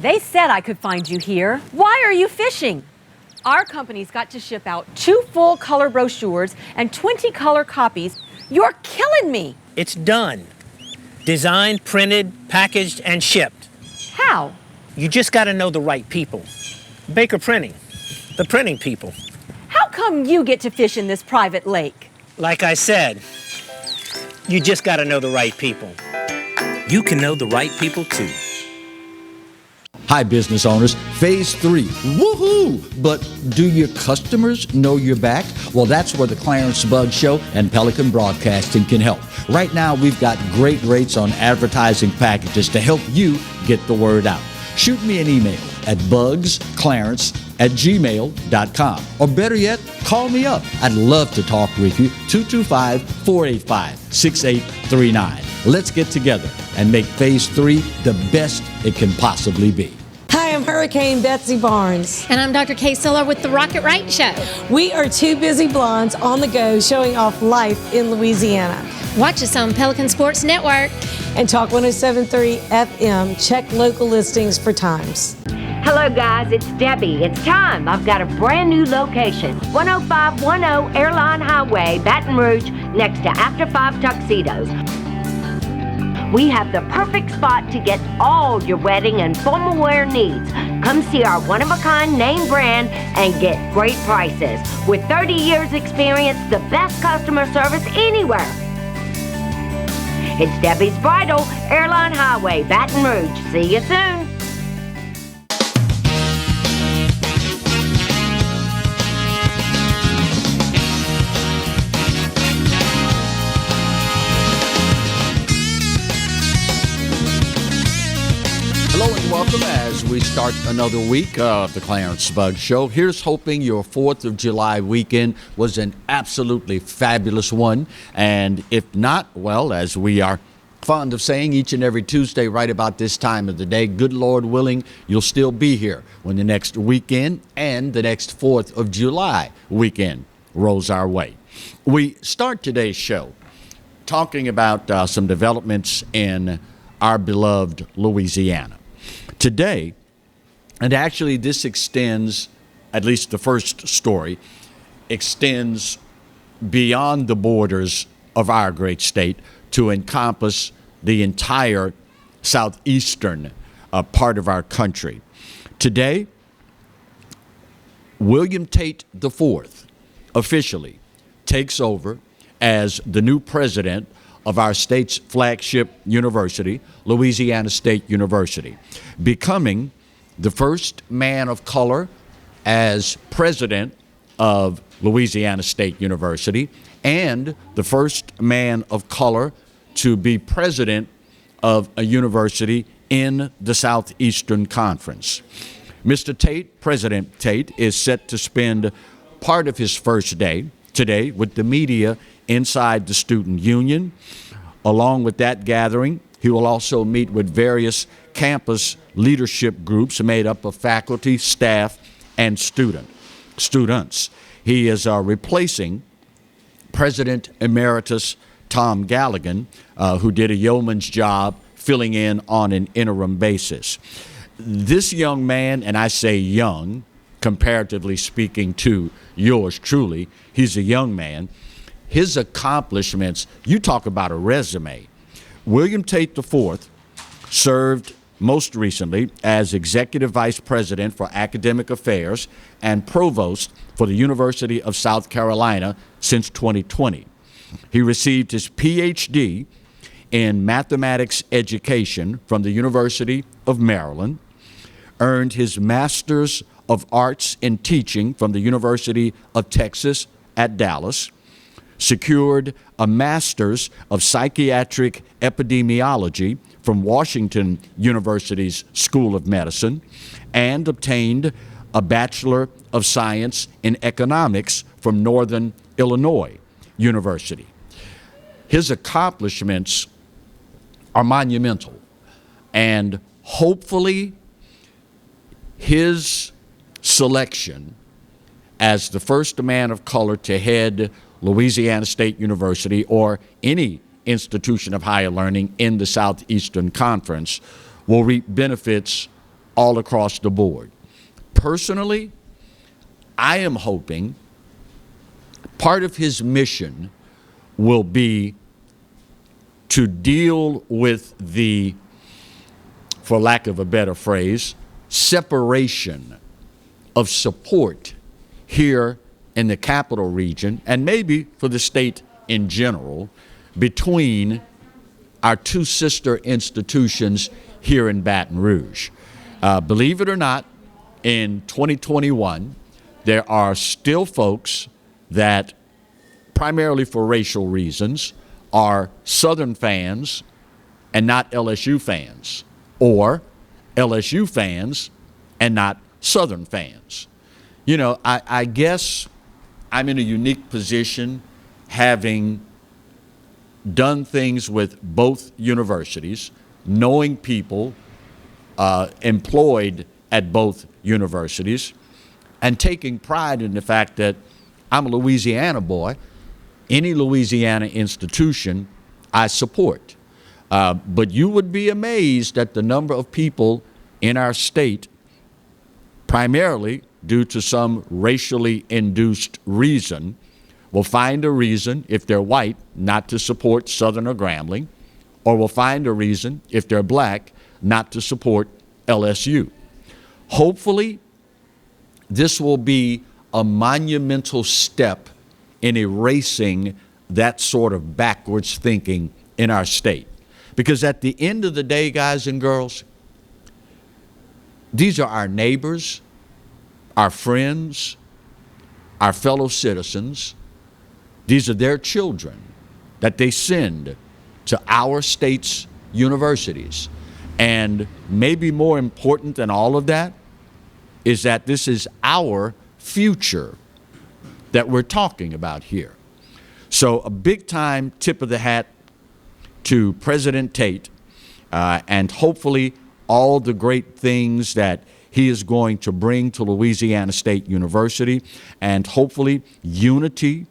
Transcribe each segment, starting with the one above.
They said I could find you here. Why are you fishing? Our company's got to ship out 2 full color brochures and 20 color copies. You're killing me. It's done. Designed, printed, packaged, and shipped. How? You just got to know the right people. Baker Printing, the printing people. How come you get to fish in this private lake? Like I said, you just got to know the right people. You can know the right people too. Hi, business owners. Phase 3. Woohoo! But do your customers know you're back? Well, that's where the Clarence Bug Show and Pelican Broadcasting can help. Right now, we've got great rates on advertising packages to help you get the word out. Shoot me an email at bugsclarence@gmail.com. Or better yet, call me up. I'd love to talk with you. 225-485-6839. Let's get together and make Phase 3 the best it can possibly be. Hi, I'm Hurricane Betsy Barnes. And I'm Dr. Kay Siller with the Rocket Right Show. We are 2 busy blondes on the go showing off life in Louisiana. Watch us on Pelican Sports Network. And Talk 107.3 FM. Check local listings for times. Hello guys, it's Debbie. It's time. I've got a brand new location. 10510 Airline Highway, Baton Rouge, next to After 5 Tuxedos. We have the perfect spot to get all your wedding and formal wear needs. Come see our one-of-a-kind name brand and get great prices. With 30 years experience, the best customer service anywhere. It's Debbie's Bridal, Airline Highway, Baton Rouge. See you soon. Hello and welcome as we start another week of the Clarence Bug Show. Here's hoping your 4th of July weekend was an absolutely fabulous one. And if not, well, as we are fond of saying each and every Tuesday right about this time of the day, good Lord willing, you'll still be here when the next weekend and the next 4th of July weekend rolls our way. We start today's show talking about some developments in our beloved Louisiana. Today, and actually this extends, at least the first story, extends beyond the borders of our great state to encompass the entire southeastern part of our country. Today, William Tate IV officially takes over as the new president of our state's flagship university, Louisiana State University, becoming the first man of color as president of Louisiana State University and the first man of color to be president of a university in the Southeastern Conference. Mr. Tate, President Tate, is set to spend part of his first day today with the media inside the student union. Along with that gathering, he will also meet with various campus leadership groups made up of faculty, staff, and students. He is replacing President Emeritus Tom Galligan, who did a yeoman's job filling in on an interim basis. This young man, and I say young, comparatively speaking to yours truly, he's a young man. His accomplishments, you talk about a resume. William Tate IV served most recently as Executive Vice President for Academic Affairs and Provost for the University of South Carolina since 2020. He received his PhD in mathematics education from the University of Maryland, earned his Master's of Arts in Teaching from the University of Texas at Dallas, secured a Master's of Psychiatric Epidemiology from Washington University's School of Medicine, and obtained a Bachelor of Science in Economics from Northern Illinois University. His accomplishments are monumental, and hopefully his selection as the first man of color to head Louisiana State University or any institution of higher learning in the Southeastern Conference will reap benefits all across the board. Personally, I am hoping part of his mission will be to deal with the, for lack of a better phrase, separation of support here in the capital region, and maybe for the state in general, between our two sister institutions here in Baton Rouge. Believe it or not, in 2021, there are still folks that, primarily for racial reasons, are Southern fans and not LSU fans, or LSU fans and not Southern fans. You know, I guess I'm in a unique position, having done things with both universities, knowing people employed at both universities, and taking pride in the fact that I'm a Louisiana boy. Any Louisiana institution I support. But you would be amazed at the number of people in our state, primarily due to some racially induced reason, will find a reason, if they're white, not to support Southern or Grambling, or will find a reason, if they're black, not to support LSU. Hopefully, this will be a monumental step in erasing that sort of backwards thinking in our state. Because at the end of the day, guys and girls, these are our neighbors, our friends, our fellow citizens. These are their children that they send to our state's universities. And maybe more important than all of that is that this is our future that we're talking about here. So a big time tip of the hat to President Tate, and hopefully all the great things that he is going to bring to Louisiana State University, and hopefully unity,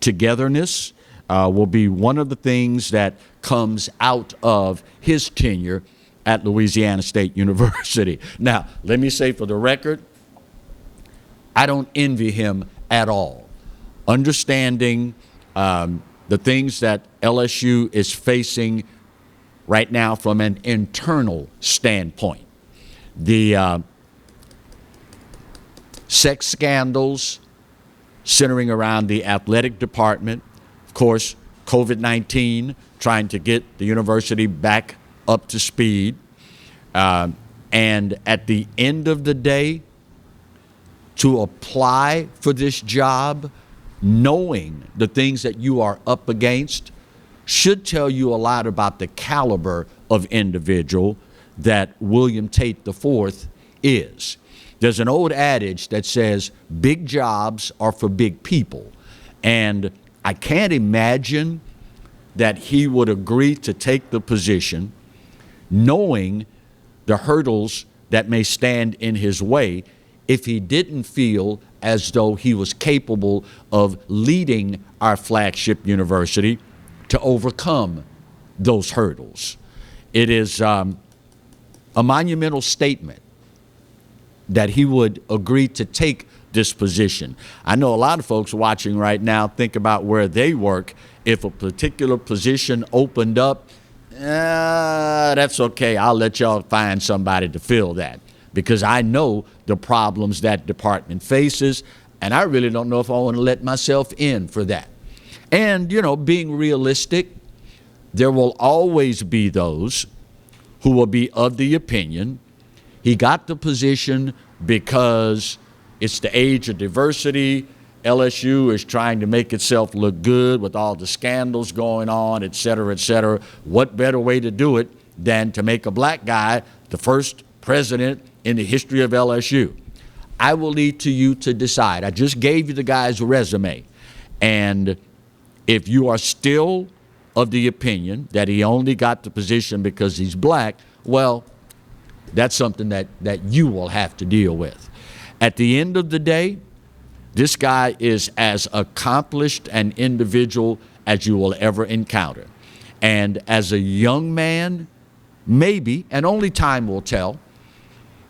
togetherness will be one of the things that comes out of his tenure at Louisiana State University. Now, let me say for the record, I don't envy him at all. Understanding the things that LSU is facing right now from an internal standpoint. The sex scandals centering around the athletic department, of course, COVID-19, trying to get the university back up to speed. And at the end of the day, to apply for this job, knowing the things that you are up against, should tell you a lot about the caliber of individual that William Tate IV is. There's an old adage that says big jobs are for big people. And I can't imagine that he would agree to take the position knowing the hurdles that may stand in his way if he didn't feel as though he was capable of leading our flagship university to overcome those hurdles. It is a monumental statement that he would agree to take this position. I know a lot of folks watching right now think about where they work. If a particular position opened up, that's okay. I'll let y'all find somebody to fill that, because I know the problems that department faces, and I really don't know if I want to let myself in for that. And, you know, being realistic, there will always be those who will be of the opinion he got the position because it's the age of diversity. LSU is trying to make itself look good with all the scandals going on, et cetera, et cetera. What better way to do it than to make a black guy the first president in the history of LSU? I will leave to you to decide. I just gave you the guy's resume. And if you are still of the opinion that he only got the position because he's black, well, that's something that you will have to deal with. At the end of the day, this guy is as accomplished an individual as you will ever encounter. And as a young man, maybe, and only time will tell,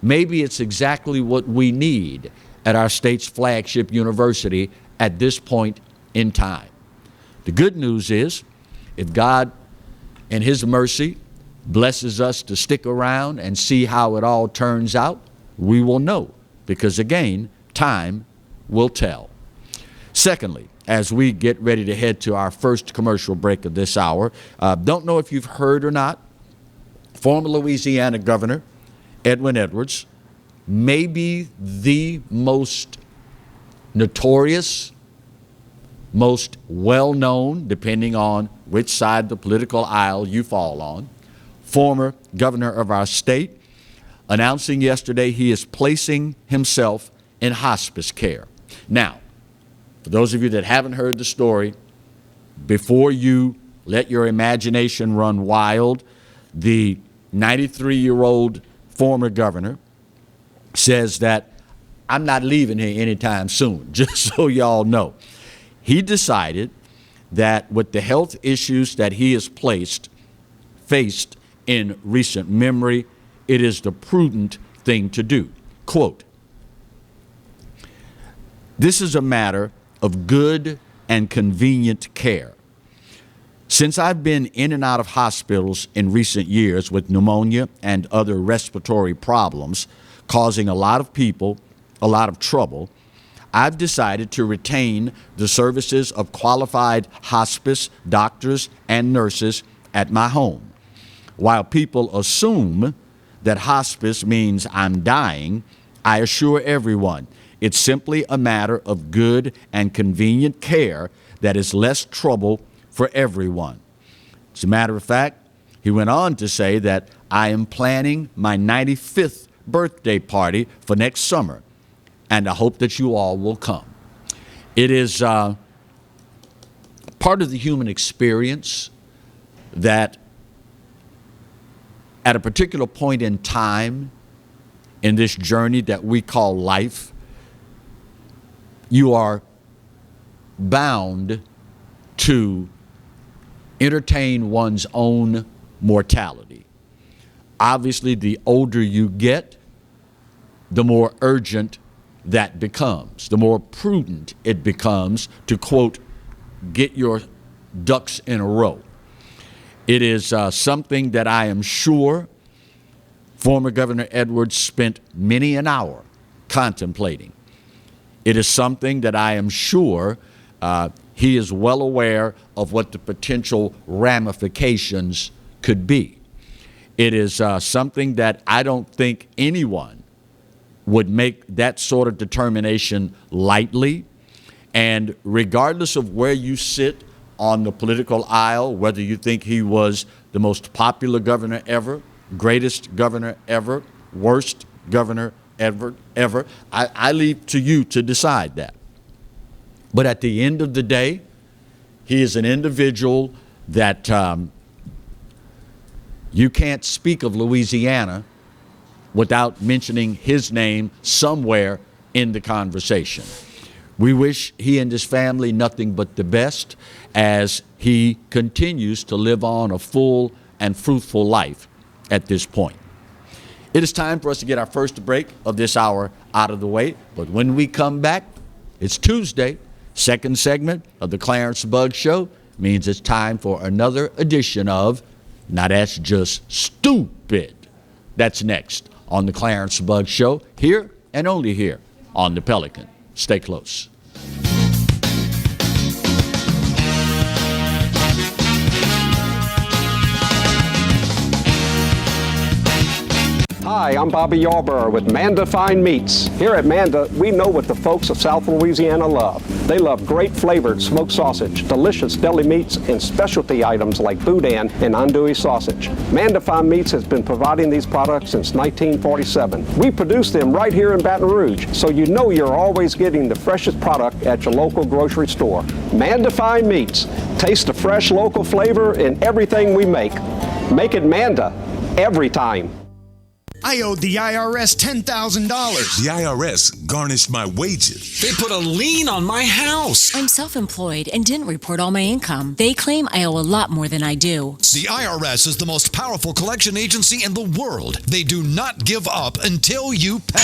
maybe it's exactly what we need at our state's flagship university at this point in time. The good news is, if God in His mercy blesses us to stick around and see how it all turns out, we will know, because again, time will tell. Secondly, as we get ready to head to our first commercial break of this hour, don't know if you've heard or not, former Louisiana Governor Edwin Edwards, maybe the most notorious, most well-known, depending on which side of the political aisle you fall on, former governor of our state, announcing yesterday he is placing himself in hospice care. Now, for those of you that haven't heard the story, before you let your imagination run wild, the 93-year-old former governor says that I'm not leaving here anytime soon, just so y'all know. He decided that with the health issues that he has faced in recent memory, it is the prudent thing to do. Quote, "This is a matter of good and convenient care. Since I've been in and out of hospitals in recent years with pneumonia and other respiratory problems causing a lot of people a lot of trouble, I've decided to retain the services of qualified hospice doctors and nurses at my home. While people assume that hospice means I'm dying, I assure everyone it's simply a matter of good and convenient care that is less trouble for everyone." As a matter of fact, he went on to say that I am planning my 95th birthday party for next summer, and I hope that you all will come. It is part of the human experience that at a particular point in time in this journey that we call life, you are bound to entertain one's own mortality. Obviously, the older you get, the more urgent that becomes, the more prudent it becomes to, quote, get your ducks in a row. It is something that I am sure former Governor Edwards spent many an hour contemplating. It is something that I am sure he is well aware of what the potential ramifications could be. It is something that I don't think anyone would make that sort of determination lightly. And regardless of where you sit on the political aisle, whether you think he was the most popular governor ever, greatest governor ever, worst governor ever, I leave to you to decide that. But at the end of the day, he is an individual that you can't speak of Louisiana without mentioning his name somewhere in the conversation. We wish he and his family nothing but the best as he continues to live on a full and fruitful life at this point. It is time for us to get our first break of this hour out of the way, but when we come back, it's Tuesday. Second segment of the Clarence Bugg Show means it's time for another edition of Now That's Just Stupid. That's next on the Clarence Bugg Show, here and only here on the Pelican. Stay close. Hi, I'm Bobby Yarborough with Manda Fine Meats. Here at Manda, we know what the folks of South Louisiana love. They love great flavored smoked sausage, delicious deli meats, and specialty items like boudin and andouille sausage. Manda Fine Meats has been providing these products since 1947. We produce them right here in Baton Rouge, so you know you're always getting the freshest product at your local grocery store. Manda Fine Meats. Taste the fresh local flavor in everything we make. Make it Manda every time. I owed the IRS $10,000. The IRS garnished my wages. They put a lien on my house. I'm self-employed and didn't report all my income. They claim I owe a lot more than I do. The IRS is the most powerful collection agency in the world. They do not give up until you pay.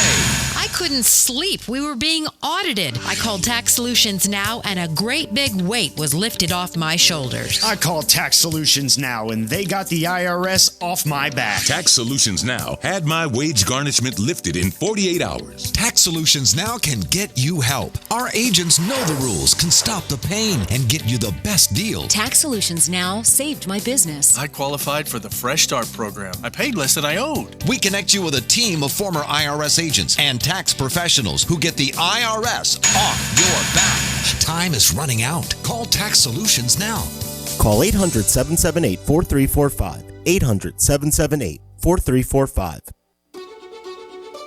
I couldn't sleep. We were being audited. I called Tax Solutions Now, and a great big weight was lifted off my shoulders. I called Tax Solutions Now, and they got the IRS off my back. Tax Solutions Now had my wage garnishment lifted in 48 hours. Tax Solutions Now can get you help. Our agents know the rules, can stop the pain, and get you the best deal. Tax Solutions Now saved my business. I qualified for the Fresh Start program. I paid less than I owed. We connect you with a team of former IRS agents and tax professionals who get the IRS off your back. Time is running out. Call Tax Solutions now. Call 800-778-4345. 800-778-4345.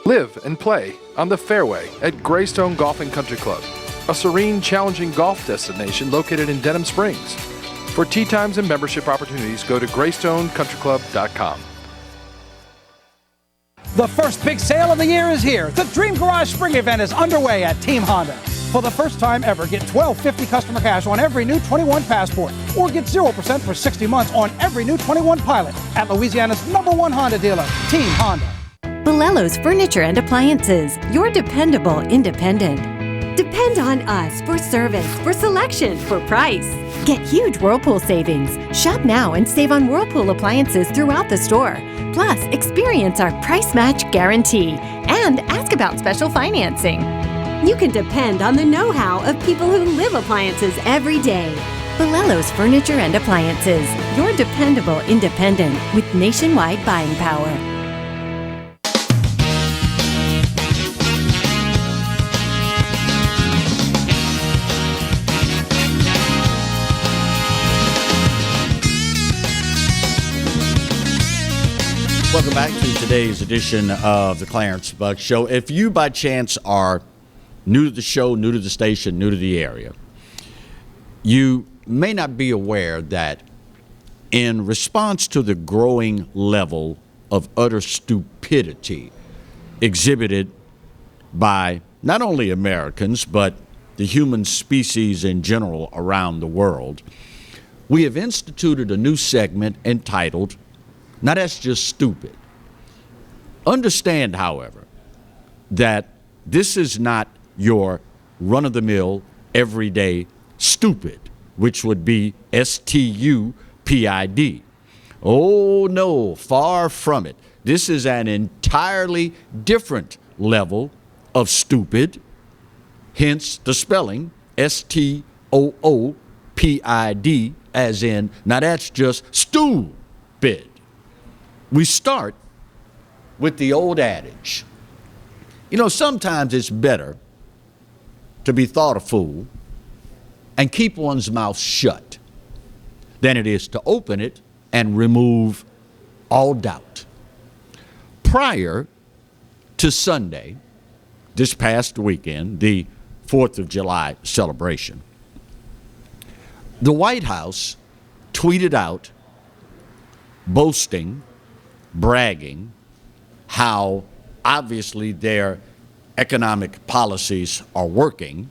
Live and play on the fairway at Greystone Golf and Country Club, a serene, challenging golf destination located in Denham Springs. For tee times and membership opportunities, go to GreystoneCountryClub.com. The first big sale of the year is here. The Dream Garage Spring Event is underway at Team Honda. For the first time ever, get $1,250 customer cash on every new 21 Passport, or get 0% for 60 months on every new 21 Pilot at Louisiana's #1 Honda dealer, Team Honda. Bolello's Furniture and Appliances, your dependable independent. Depend on us for service, for selection, for price. Get huge Whirlpool savings. Shop now and save on Whirlpool appliances throughout the store. Plus, experience our price match guarantee and ask about special financing. You can depend on the know-how of people who live appliances every day. Bolello's Furniture and Appliances, your dependable independent with nationwide buying power. Welcome back to today's edition of the Clarence Buck Show. If you by chance are new to the show, new to the station, new to the area, you may not be aware that in response to the growing level of utter stupidity exhibited by not only Americans, but the human species in general around the world, we have instituted a new segment entitled, "Now That's Just Stupid." Understand, however, that this is not your run-of-the-mill, everyday stupid, which would be STUPID. Oh, no, far from it. This is an entirely different level of stupid, hence the spelling STOOPID, as in, now that's just stupid. We start with the old adage. You know, sometimes it's better to be thought a fool and keep one's mouth shut than it is to open it and remove all doubt. Prior to Sunday, this past weekend, the 4th of July celebration, the White House tweeted out, boasting, bragging, how obviously their economic policies are working,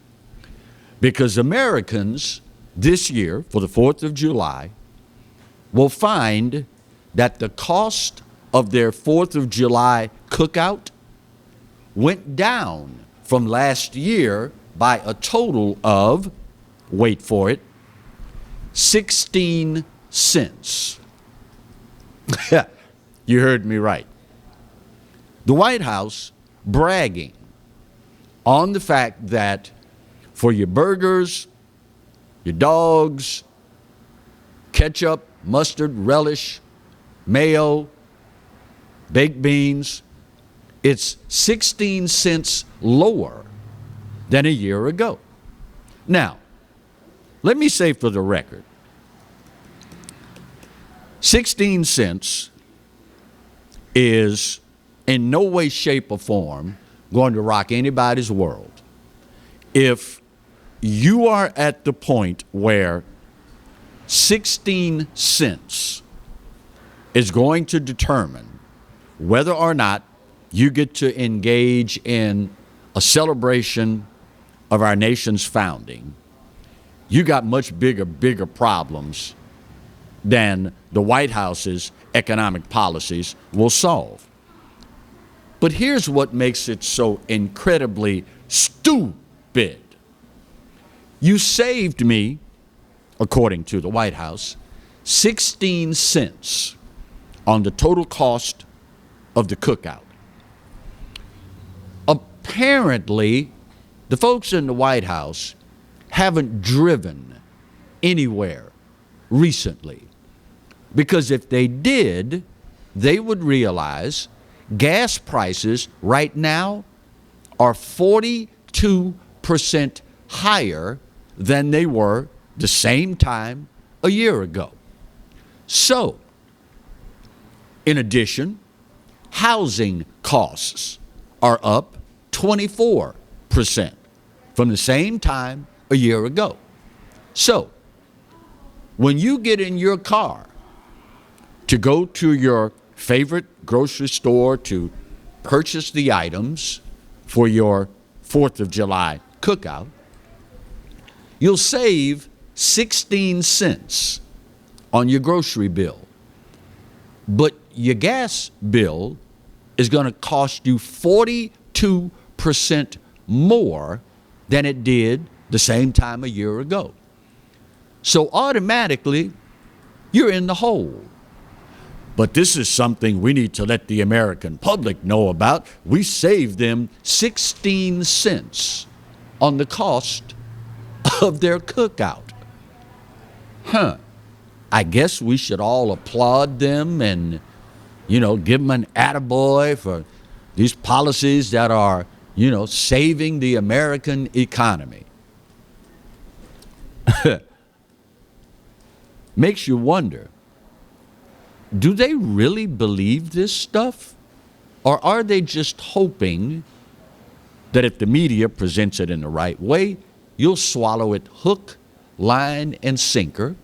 because Americans this year, for the 4th of July, will find that the cost of their 4th of July cookout went down from last year by a total of, wait for it, 16 cents. You heard me right. The White House bragging on the fact that for your burgers, your dogs, ketchup, mustard, relish, mayo, baked beans, it's 16 cents lower than a year ago. Now, let me say for the record, 16 cents is in no way, shape, or form going to rock anybody's world. If you are at the point where 16 cents is going to determine whether or not you get to engage in a celebration of our nation's founding, you got much bigger problems than the White House's economic policies will solve. But here's what makes it so incredibly stupid. You saved me, according to the White House, 16 cents on the total cost of the cookout. Apparently, the folks in the White House haven't driven anywhere recently, because if they did, they would realize gas prices right now are 42% higher than they were the same time a year ago. So, in addition, housing costs are up 24% from the same time a year ago. So, when you get in your car to go to your favorite grocery store to purchase the items for your 4th of July cookout, you'll save 16 cents on your grocery bill. But your gas bill is going to cost you 42% more than it did the same time a year ago. So automatically, you're in the hole. But this is something we need to let the American public know about. We saved them 16 cents on the cost of their cookout. I guess we should all applaud them and, give them an attaboy for these policies that are, saving the American economy. Makes you wonder, do they really believe this stuff? Or are they just hoping that if the media presents it in the right way, you'll swallow it hook, line, and sinker,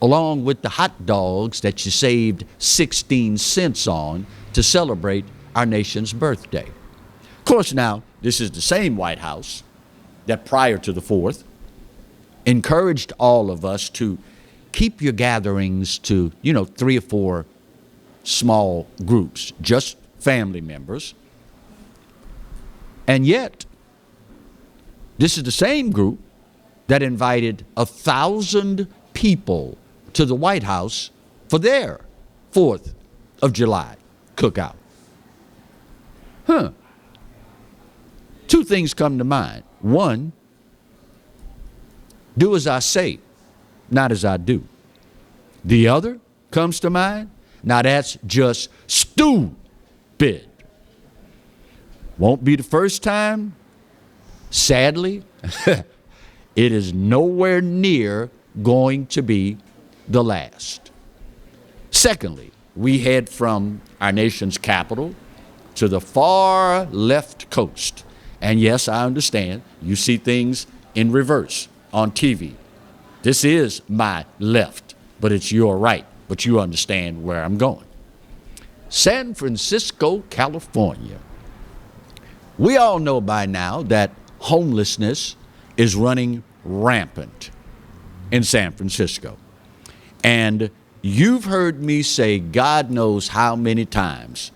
along with the hot dogs that you saved 16 cents on to celebrate our nation's birthday? Of course, now, this is the same White House that prior to the 4th encouraged all of us to keep your gatherings to, 3 or 4 small groups, just family members. And yet, this is the same group that invited 1,000 people to the White House for their 4th of July cookout. Two things come to mind. One, do as I say, not as I do. The other comes to mind. Now that's just stupid. Won't be the first time. Sadly, it is nowhere near going to be the last. Secondly, we head from our nation's capital to the far left coast. And yes, I understand you see things in reverse on TV. This is my left, but it's your right. But you understand where I'm going. San Francisco, California. We all know by now that homelessness is running rampant in San Francisco. And you've heard me say God knows how many times,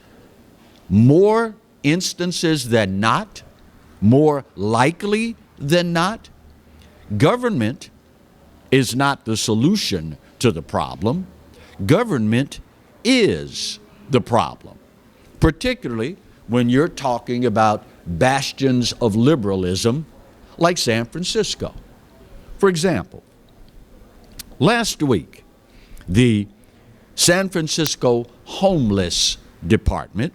more instances than not, more likely than not, government is not the solution to the problem. Government is the problem, particularly when you're talking about bastions of liberalism like San Francisco. For example, last week, the San Francisco Homeless Department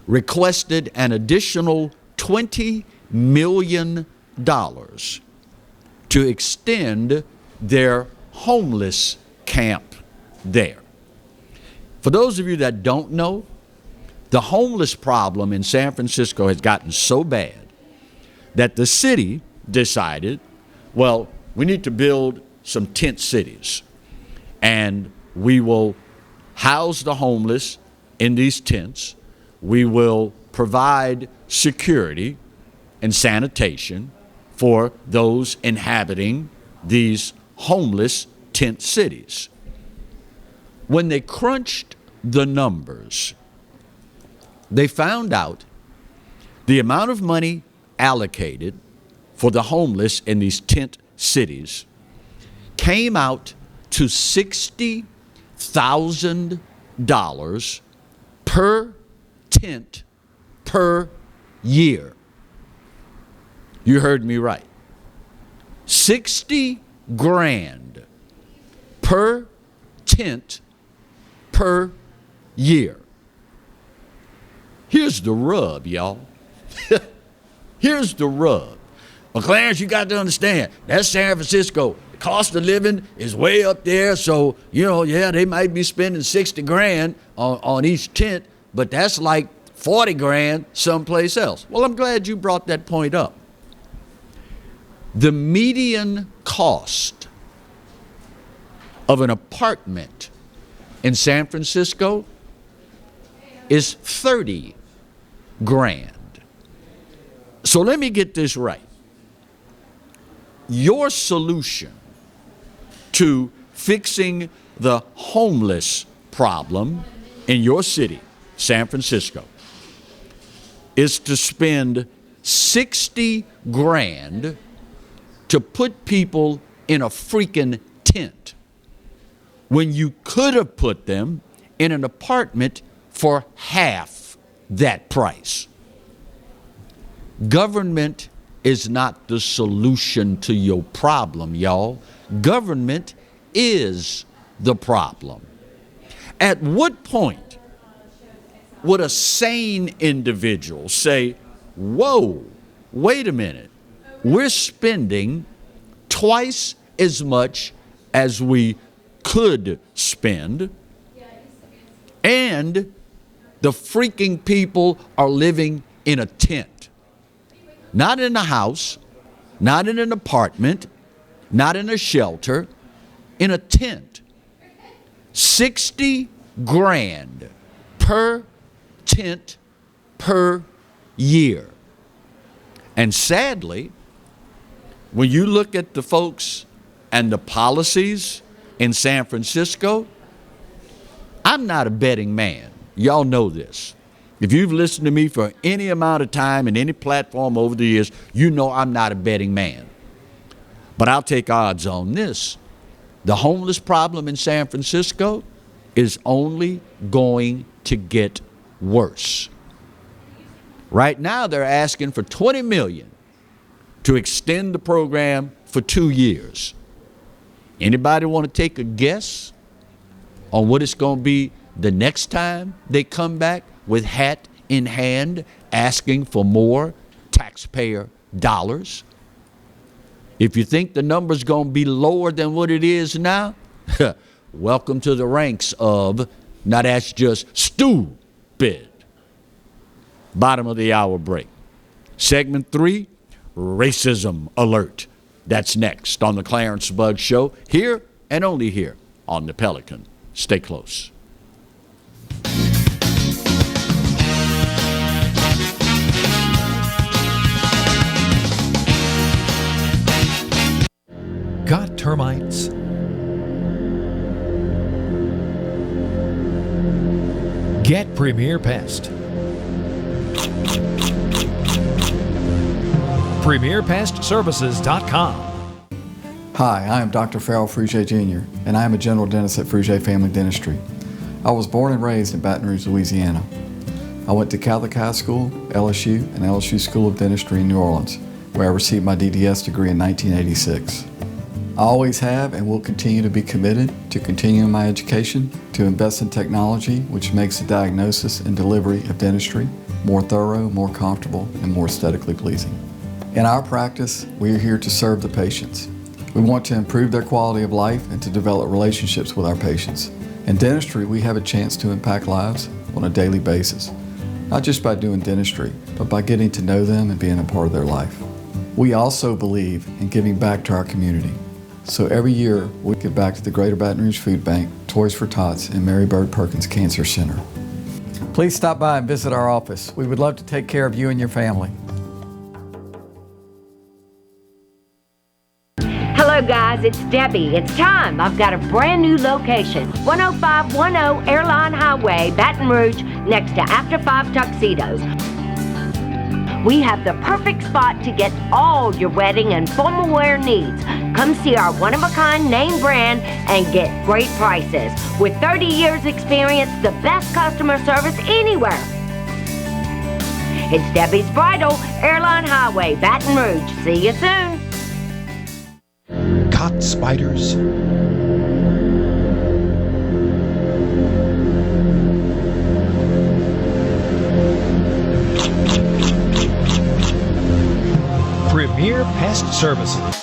requested an additional $20 million to extend their homeless camp there. For those of you that don't know, the homeless problem in San Francisco has gotten so bad that the city decided, well, we need to build some tent cities, and we will house the homeless in these tents. we will provide security and sanitation for those inhabiting these homeless tent cities. When they crunched the numbers, they found out the amount of money allocated for the homeless in these tent cities came out to $60,000 per tent per year. You heard me right. 60 grand per tent per year. Here's the rub, y'all. Here's the rub. Well, Clarence, you got to understand, that's San Francisco. The cost of living is way up there, so, yeah, they might be spending 60 grand on each tent, but that's like 40 grand someplace else. Well, I'm glad you brought that point up. The median cost of an apartment in San Francisco is 30 grand. So let me get this right. Your solution to fixing the homeless problem in your city, San Francisco, is to spend 60 grand to put people in a freaking tent when you could have put them in an apartment for half that price. Government is not the solution to your problem, y'all. Government is the problem. At what point would a sane individual say, whoa, wait a minute, we're spending twice as much as we could spend, and the freaking people are living in a tent. Not in a house, not in an apartment, not in a shelter, in a tent. 60 grand per tent per year. And sadly, when you look at the folks and the policies in San Francisco, I'm not a betting man. Y'all know this. If you've listened to me for any amount of time in any platform over the years, you know I'm not a betting man. But I'll take odds on this. The homeless problem in San Francisco is only going to get worse. Right now, they're asking for $20 million to extend the program for 2 years. Anybody want to take a guess on what it's going to be the next time they come back with hat in hand asking for more taxpayer dollars? If you think the number's going to be lower than what it is now, welcome to the ranks of, now that's just stupid. Bottom of the hour break. Segment 3, racism alert. That's next on the Clarence Bugg Show, here and only here on the Pelican. Stay close. Got termites? Get Premier Pest. PremierPestServices.com. Hi, I am Dr. Farrell Frugier Jr., and I am a general dentist at Frugier Family Dentistry. I was born and raised in Baton Rouge, Louisiana. I went to Catholic High School, LSU, and LSU School of Dentistry in New Orleans, where I received my DDS degree in 1986. I always have and will continue to be committed to continuing my education, to invest in technology which makes the diagnosis and delivery of dentistry more thorough, more comfortable, and more aesthetically pleasing. In our practice, we are here to serve the patients. We want to improve their quality of life and to develop relationships with our patients. In dentistry, we have a chance to impact lives on a daily basis, not just by doing dentistry, but by getting to know them and being a part of their life. We also believe in giving back to our community. So every year, we give back to the Greater Baton Rouge Food Bank, Toys for Tots, and Mary Bird Perkins Cancer Center. Please stop by and visit our office. We would love to take care of you and your family. Hello guys, it's Debbie. It's time. I've got a brand new location. 10510 Airline Highway, Baton Rouge, next to After 5 Tuxedos. We have the perfect spot to get all your wedding and formal wear needs. Come see our one-of-a-kind name brand and get great prices. With 30 years experience, the best customer service anywhere. It's Debbie's Bridal, Airline Highway, Baton Rouge. See you soon. Caught spiders. Premier Pest Services.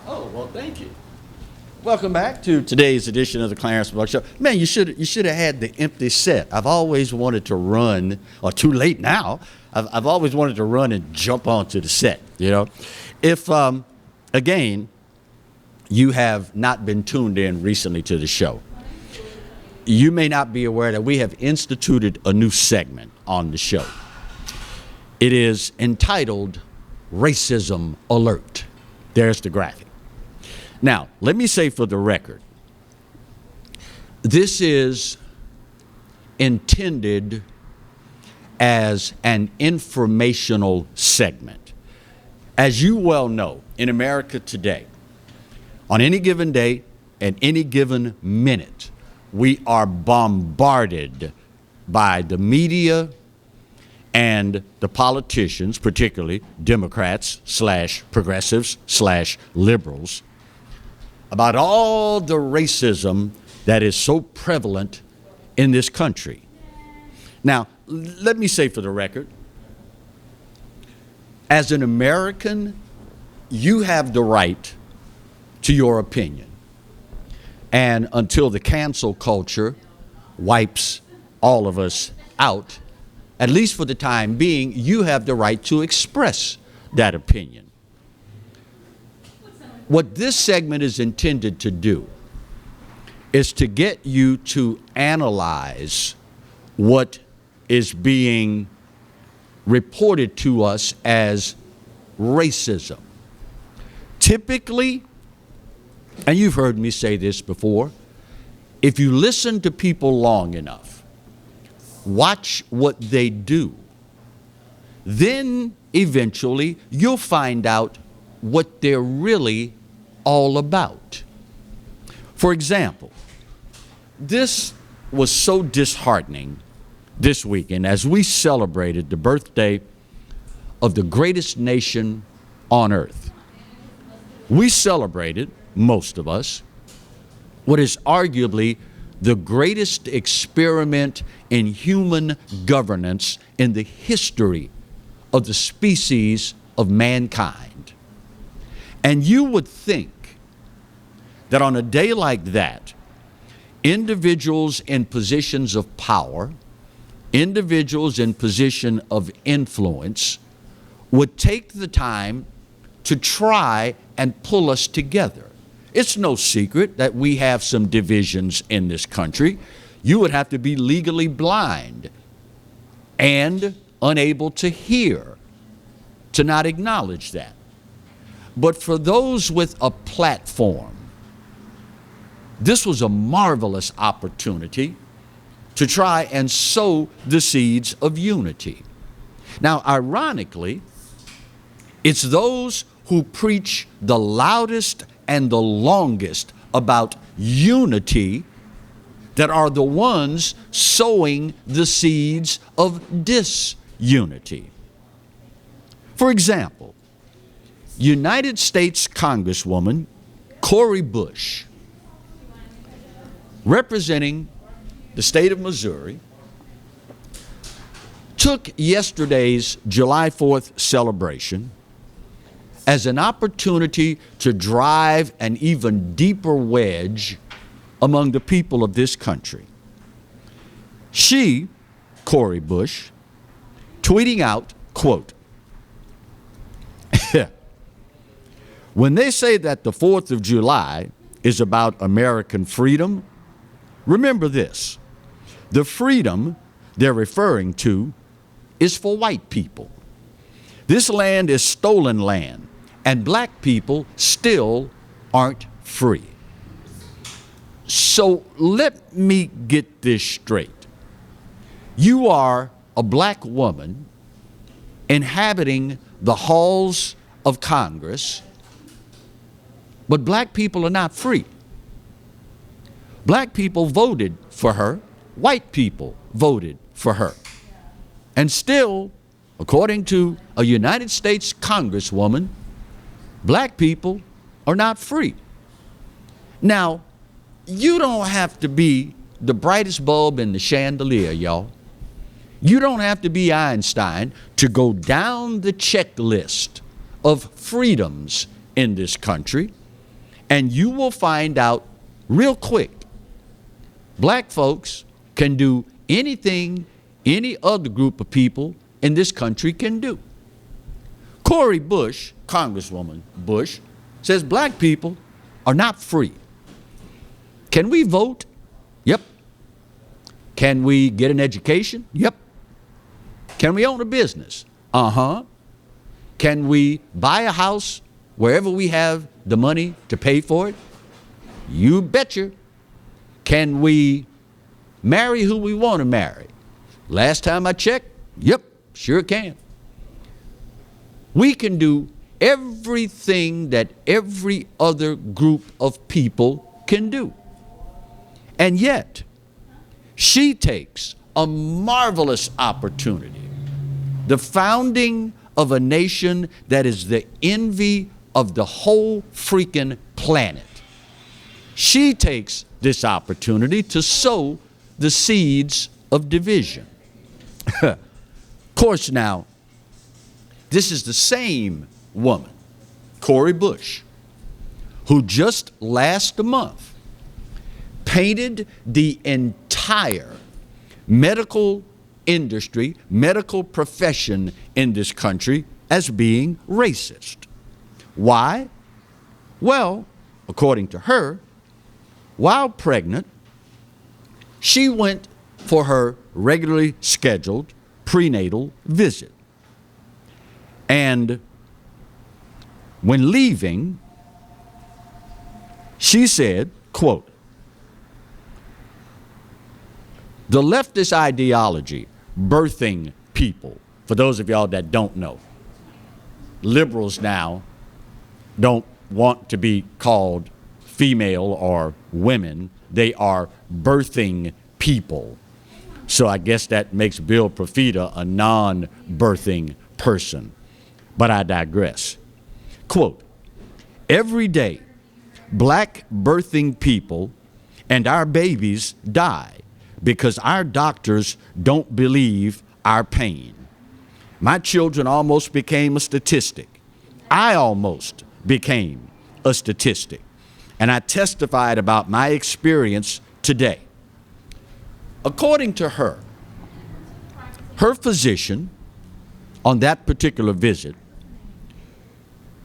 Oh, well, thank you. Welcome back to today's edition of the Clarence Buck Show. Man, you should have had the empty set. I've always wanted to run, or too late now, I've always wanted to run and jump onto the set, you know. If, again, you have not been tuned in recently to the show, you may not be aware that we have instituted a new segment on the show. It is entitled Racism Alert. There's the graphic. Now, let me say for the record, this is intended as an informational segment. As you well know, in America today, on any given day, at any given minute, we are bombarded by the media and the politicians, particularly Democrats / progressives / liberals, about all the racism that is so prevalent in this country. Now, let me say for the record, as an American, you have the right to your opinion. And until the cancel culture wipes all of us out, at least for the time being, you have the right to express that opinion. What this segment is intended to do is to get you to analyze what is being reported to us as racism. Typically, and you've heard me say this before, if you listen to people long enough, watch what they do, then eventually you'll find out what they're really all about. For example, this was so disheartening this weekend as we celebrated the birthday of the greatest nation on earth. We celebrated, most of us, what is arguably the greatest experiment in human governance in the history of the species of mankind. And you would think that on a day like that, individuals in positions of power, individuals in position of influence would take the time to try and pull us together. It's no secret that we have some divisions in this country. You would have to be legally blind and unable to hear to not acknowledge that. But for those with a platform, this was a marvelous opportunity to try and sow the seeds of unity. Now, ironically, it's those who preach the loudest and the longest about unity that are the ones sowing the seeds of disunity. For example, United States Congresswoman Cori Bush representing the state of Missouri, took yesterday's July 4th celebration as an opportunity to drive an even deeper wedge among the people of this country. She, Cori Bush, tweeting out, quote, "When they say that the 4th of July is about American freedom, remember this. The freedom they're referring to is for white people. This land is stolen land, and black people still aren't free." So let me get this straight. You are a black woman inhabiting the halls of Congress, but black people are not free. Black people voted for her. White people voted for her. And still, according to a United States Congresswoman, black people are not free. Now, you don't have to be the brightest bulb in the chandelier, y'all. You don't have to be Einstein to go down the checklist of freedoms in this country, and you will find out real quick, black folks can do anything any other group of people in this country can do. Cori Bush, Congresswoman Bush, says black people are not free. Can we vote? Yep. Can we get an education? Yep. Can we own a business? Uh-huh. Can we buy a house wherever we have the money to pay for it? You betcha. Can we marry who we want to marry? Last time I checked, yep, sure can. We can do everything that every other group of people can do. And yet, she takes a marvelous opportunity, the founding of a nation that is the envy of the whole freaking planet. She takes this opportunity to sow the seeds of division. Of course, now, this is the same woman, Cori Bush, who just last month painted the entire medical industry, medical profession in this country as being racist. Why? Well, according to her, while pregnant, she went for her regularly scheduled prenatal visit. And when leaving, she said, quote, "The leftist ideology birthing people," for those of y'all that don't know, liberals now don't want to be called female or women. They are birthing people. So I guess that makes Bill Profita a non-birthing person. But I digress. Quote, "Every day, black birthing people and our babies die because our doctors don't believe our pain. My children almost became a statistic. I almost became a statistic. And I testified about my experience today." According to her, her physician on that particular visit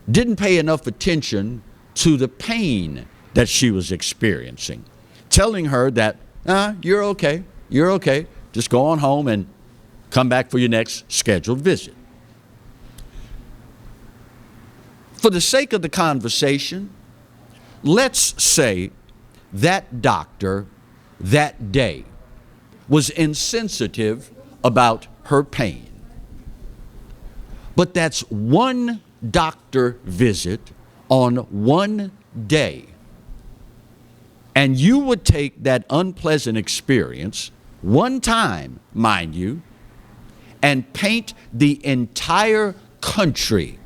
didn't pay enough attention to the pain that she was experiencing, telling her that, you're okay, just go on home and come back for your next scheduled visit. For the sake of the conversation, let's say that doctor that day was insensitive about her pain. But that's one doctor visit on one day. And you would take that unpleasant experience, one time, mind you, and paint the entire country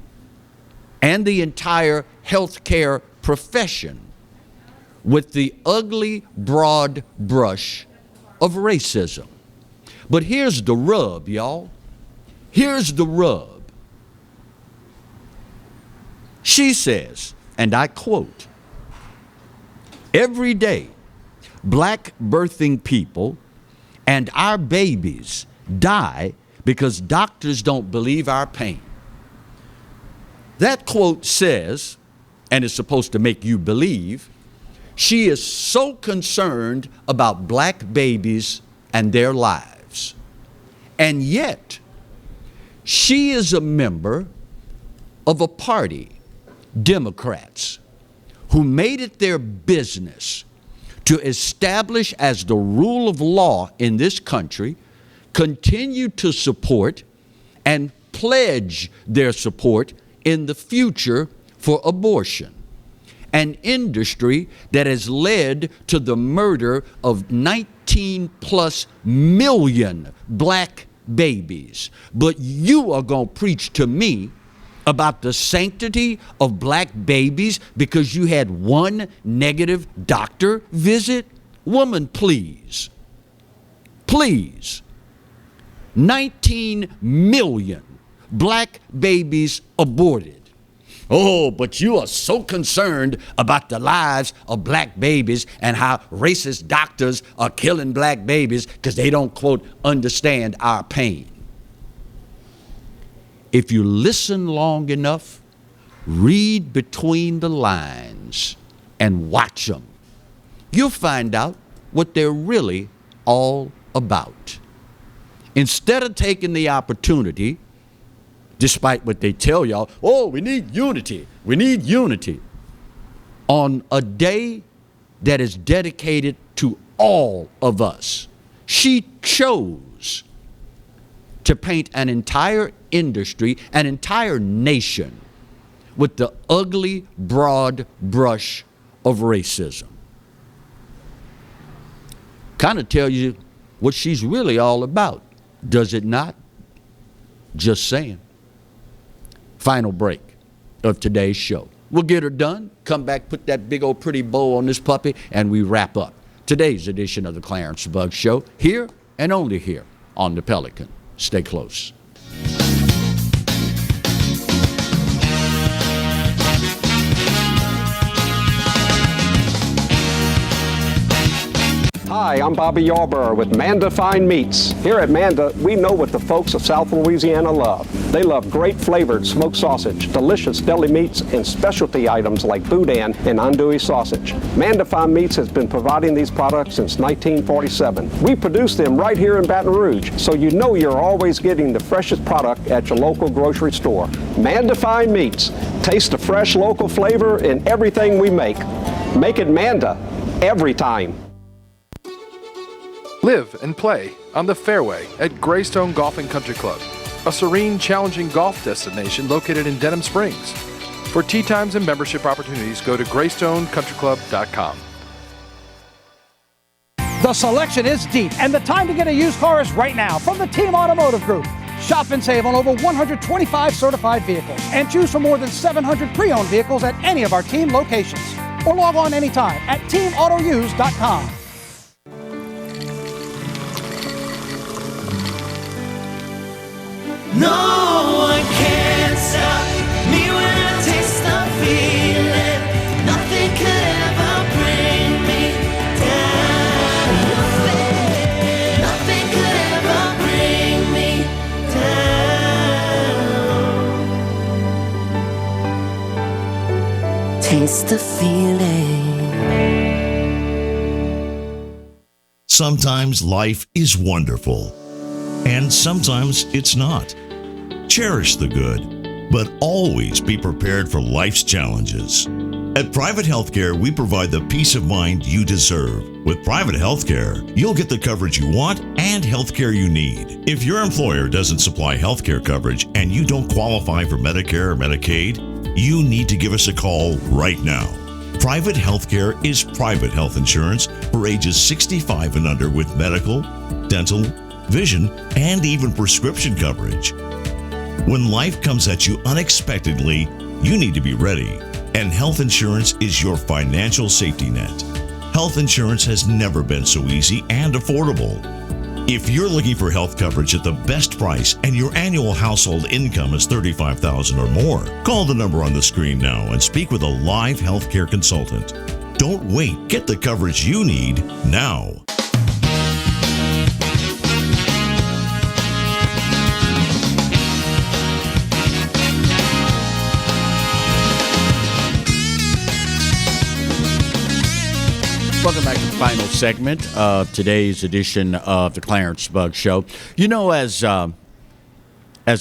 and the entire healthcare profession with the ugly, broad brush of racism. But here's the rub, y'all. Here's the rub. She says, and I quote, "Every day, black birthing people and our babies die because doctors don't believe our pain." That quote says, and it's supposed to make you believe, she is so concerned about black babies and their lives. And yet, she is a member of a party, Democrats, who made it their business to establish as the rule of law in this country, continue to support and pledge their support in the future for abortion, an industry that has led to the murder of 19 plus million black babies. But you are going to preach to me about the sanctity of black babies because you had one negative doctor visit? Woman, please. Please. 19 million black babies aborted. Oh, but you are so concerned about the lives of black babies and how racist doctors are killing black babies because they don't, quote, understand our pain. If you listen long enough, read between the lines and watch them, you'll find out what they're really all about. Instead of taking the opportunity, despite what they tell y'all, oh, we need unity, on a day that is dedicated to all of us, she chose to paint an entire industry, an entire nation, with the ugly, broad brush of racism. Kind of tell you what she's really all about, does it not? Just saying. Final break of today's show. We'll get her done, come back, put that big old pretty bow on this puppy, and we wrap up today's edition of the Clarence Bugg Show, here and only here on the Pelican. Stay close. Hi, I'm Bobby Yarborough with Manda Fine Meats. Here at Manda, we know what the folks of South Louisiana love. They love great flavored smoked sausage, delicious deli meats, and specialty items like boudin and andouille sausage. Manda Fine Meats has been providing these products since 1947. We produce them right here in Baton Rouge, so you know you're always getting the freshest product at your local grocery store. Manda Fine Meats. Taste the fresh local flavor in everything we make. Make it Manda every time. Live and play on the fairway at Greystone Golf and Country Club, a serene, challenging golf destination located in Denham Springs. For tee times and membership opportunities, go to GreysstoneCountryClub.com. The selection is deep, and the time to get a used car is right now from the Team Automotive Group. Shop and save on over 125 certified vehicles and choose from more than 700 pre-owned vehicles at any of our team locations. Or log on anytime at teamautouse.com. No one can stop me when I taste the feeling. Nothing could ever bring me down. Nothing could ever bring me down. Taste the feeling. Sometimes life is wonderful, and sometimes it's not. Cherish the good, but always be prepared for life's challenges. At Private Healthcare, we provide the peace of mind you deserve. With Private Healthcare, you'll get the coverage you want and healthcare you need. If your employer doesn't supply healthcare coverage and you don't qualify for Medicare or Medicaid, you need to give us a call right now. Private Healthcare is private health insurance for ages 65 and under with medical, dental, vision, and even prescription coverage. When life comes at you unexpectedly, you need to be ready. and health insurance is your financial safety net. Health insurance has never been so easy and affordable. If you're looking for health coverage at the best price and your annual household income is $35,000 or more, call the number on the screen now and speak with a live healthcare consultant. Don't wait. Get the coverage you need now. Welcome back to the final segment of today's edition of the Clarence Bug Show. You know, as a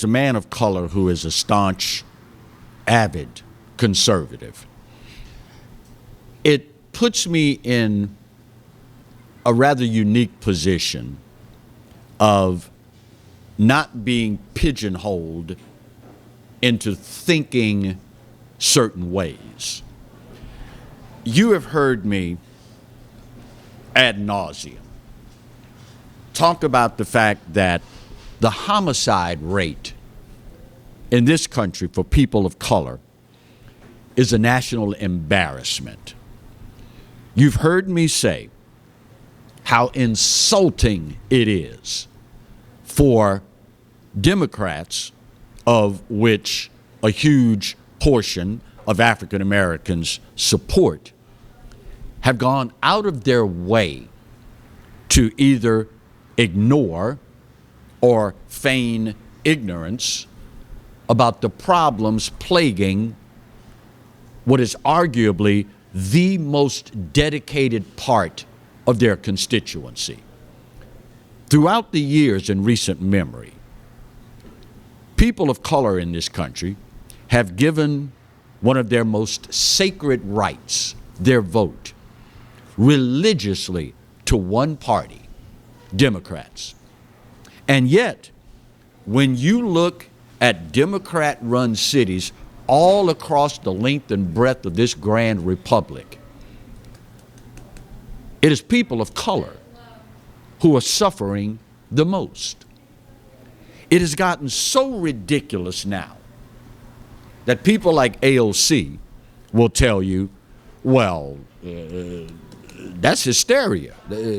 man of color who is a staunch, avid conservative, it puts me in a rather unique position of not being pigeonholed into thinking certain ways. You have heard me ad nauseum talk about the fact that the homicide rate in this country for people of color is a national embarrassment. You've heard me say how insulting it is for Democrats, of which a huge portion of African Americans support, have gone out of their way to either ignore or feign ignorance about the problems plaguing what is arguably the most dedicated part of their constituency. Throughout the years in recent memory, people of color in this country have given one of their most sacred rights, their vote, religiously to one party, Democrats. And yet, when you look at Democrat-run cities all across the length and breadth of this grand republic, it is people of color who are suffering the most. It has gotten so ridiculous now that people like AOC will tell you, well, that's hysteria.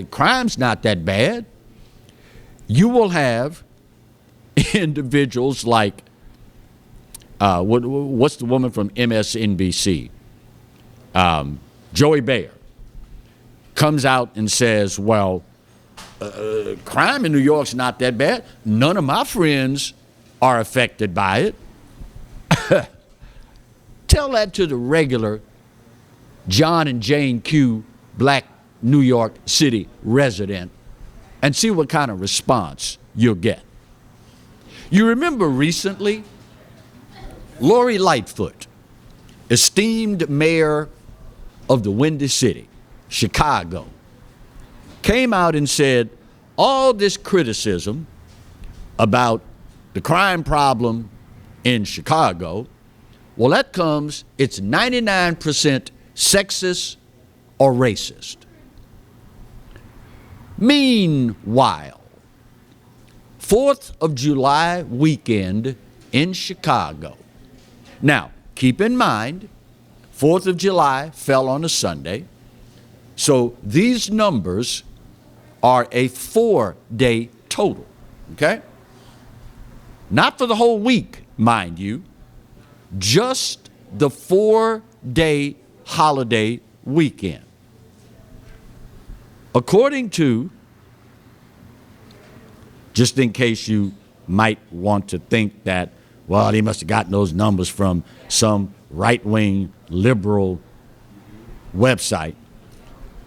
Crime's not that bad. You will have individuals like, what's the woman from MSNBC? Joey Behar comes out and says, well, crime in New York's not that bad. None of my friends are affected by it. Tell that to the regular John and Jane Q black New York City resident and see what kind of response you'll get. You remember recently, Lori Lightfoot, esteemed mayor of the Windy City, Chicago, came out and said all this criticism about the crime in Chicago, well, that comes, it's 99% sexist or racist. Meanwhile, 4th of July weekend in Chicago. Now, keep in mind, 4th of July fell on a Sunday, so these numbers are a 4-day total, okay? Not for the whole week, mind you, just the 4-day holiday weekend. According to, just in case you might want to think that, well, he must have gotten those numbers from some right-wing liberal website,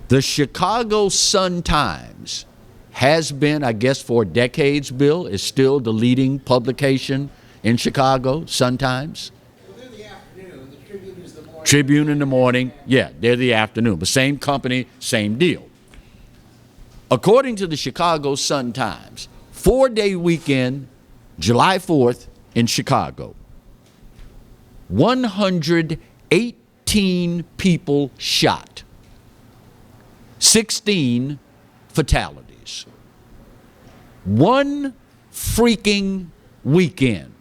the Chicago Sun-Times has been, I guess for decades, Bill, is still the leading publication in Chicago, Sun-Times. Well, they're the afternoon. The Tribune is the morning. Tribune in the morning. Yeah, they're the afternoon. But same company, same deal. According to the Chicago Sun-Times, 4-day weekend, July 4th in Chicago, 118 people shot, 16 fatalities. One freaking weekend,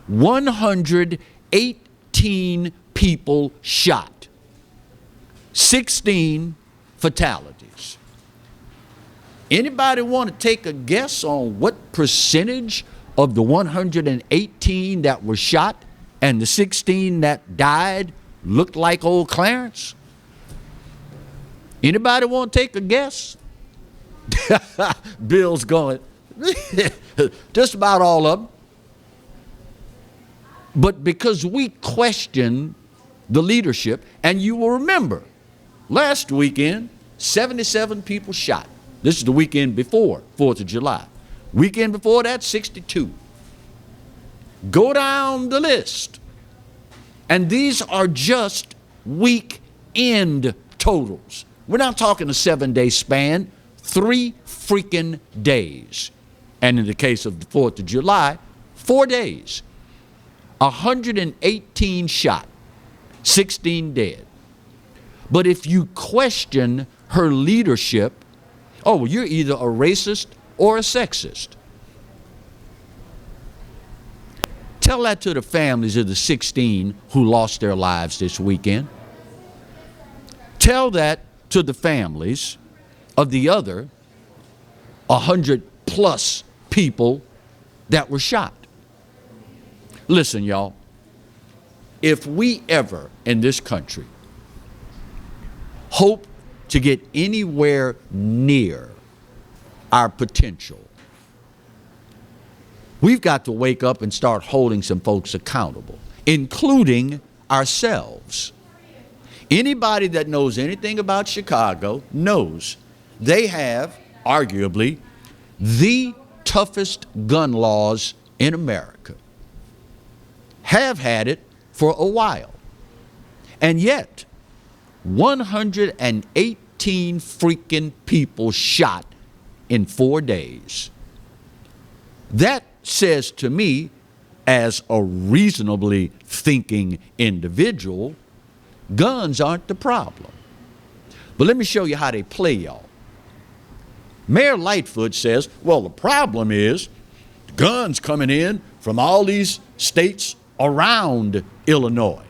118 people shot. 16 fatalities. Anybody want to take a guess on what percentage of the 118 that were shot and the 16 that died looked like old Clarence? Anybody want to take a guess? Bill's going, just about all of them. But because we question the leadership, and you will remember, last weekend, 77 people shot. This is the weekend before 4th of July. Weekend before that, 62. Go down the list. And these are just weekend totals. We're not talking a 7-day span, 3 freaking days. And in the case of the 4th of July, 4 days. 118 shot, 16 dead. But if you question her leadership, oh, you're either a racist or a sexist. Tell that to the families of the 16 who lost their lives this weekend. Tell that to the families of the other 100+ people that were shot. Listen, y'all, if we ever in this country hope to get anywhere near our potential, we've got to wake up and start holding some folks accountable, including ourselves. Anybody that knows anything about Chicago knows they have, arguably, the toughest gun laws in America. Have had it for a while. And yet, 118 freaking people shot in 4 days. That says to me, as a reasonably thinking individual, guns aren't the problem. But let me show you how they play, y'all. Mayor Lightfoot says, well, the problem is guns coming in from all these states around Illinois,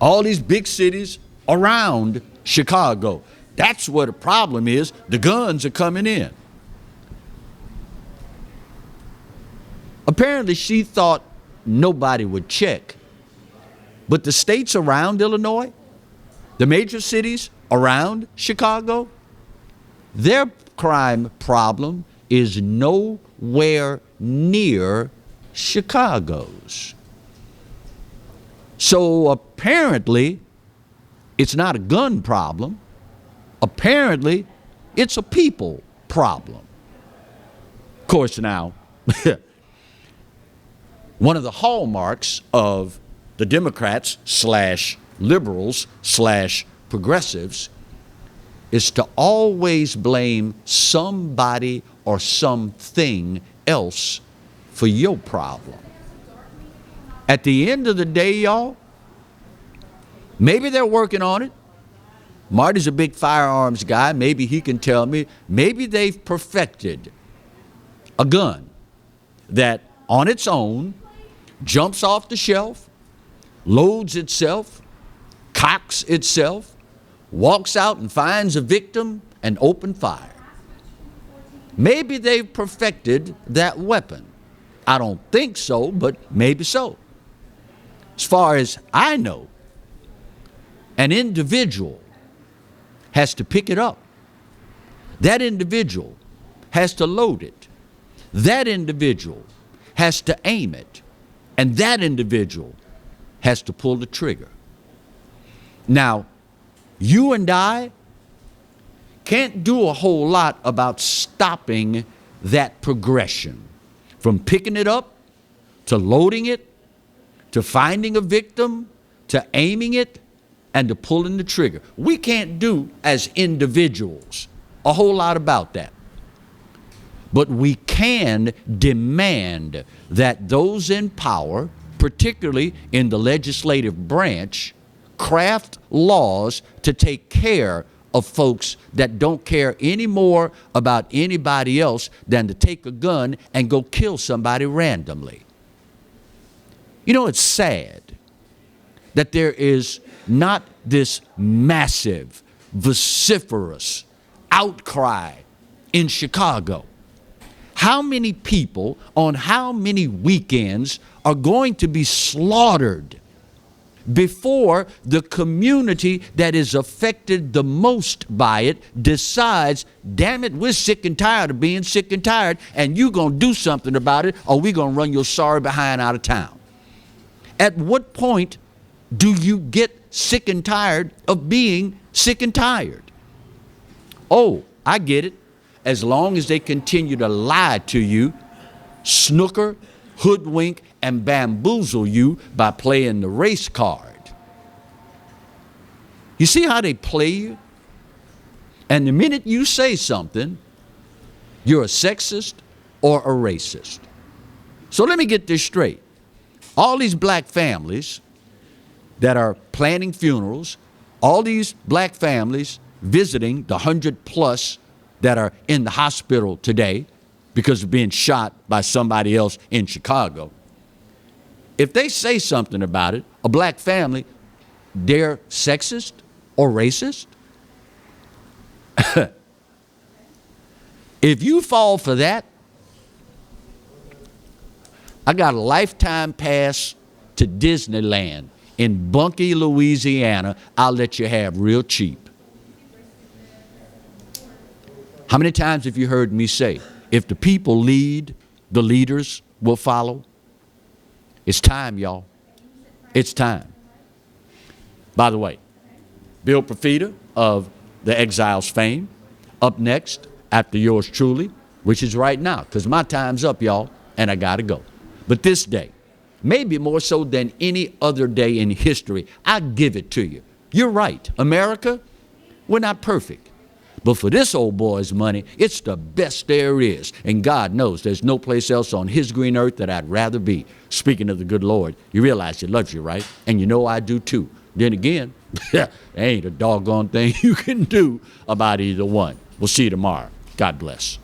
all these big cities around Chicago. That's what the problem is. The guns are coming in. Apparently she thought nobody would check. But the states around Illinois, the major cities around Chicago, their crime problem is nowhere near Chicago's. So apparently, it's not a gun problem. Apparently, it's a people problem. Of course, now, one of the hallmarks of the Democrats / liberals / progressives is to always blame somebody or something else for your problem. At the end of the day, y'all, maybe they're working on it. Marty's a big firearms guy. Maybe he can tell me. Maybe they've perfected a gun that on its own jumps off the shelf, loads itself, cocks itself, walks out and finds a victim and open fire. Maybe they've perfected that weapon. I don't think so, but maybe so. As far as I know, an individual has to pick it up. That individual has to load it. That individual has to aim it. And that individual has to pull the trigger. Now, you and I can't do a whole lot about stopping that progression from picking it up to loading it to finding a victim to aiming it and to pulling the trigger. We can't do as individuals a whole lot about that. But we can demand that those in power, particularly in the legislative branch, craft laws to take care of folks that don't care any more about anybody else than to take a gun and go kill somebody randomly. You know, it's sad that there is not this massive, vociferous outcry in Chicago? How many people on how many weekends are going to be slaughtered before the community that is affected the most by it decides, damn it, we're sick and tired of being sick and tired, and you're going to do something about it, or we're going to run your sorry behind out of town? At what point do you get sick and tired of being sick and tired? Oh, I get it. As long as they continue to lie to you, snooker, hoodwink, and bamboozle you by playing the race card. You see how they play you? And the minute you say something, you're a sexist or a racist. So let me get this straight. All these black families that are planning funerals, all these black families visiting the 100+ that are in the hospital today because of being shot by somebody else in Chicago, if they say something about it, a black family, they're sexist or racist? If you fall for that, I got a lifetime pass to Disneyland in Bunkie, Louisiana. I'll let you have real cheap. How many times have you heard me say, if the people lead, the leaders will follow? It's time, y'all. It's time. By the way, Bill Profita of the Exiles fame, up next after yours truly, which is right now, because my time's up, y'all, and I got to go. But this day, maybe more so than any other day in history, I give it to you. You're right. America, we're not perfect. But for this old boy's money, it's the best there is. And God knows there's no place else on his green earth that I'd rather be. Speaking of the good Lord, you realize he loves you, right? And you know I do too. Then again, there ain't a doggone thing you can do about either one. We'll see you tomorrow. God bless.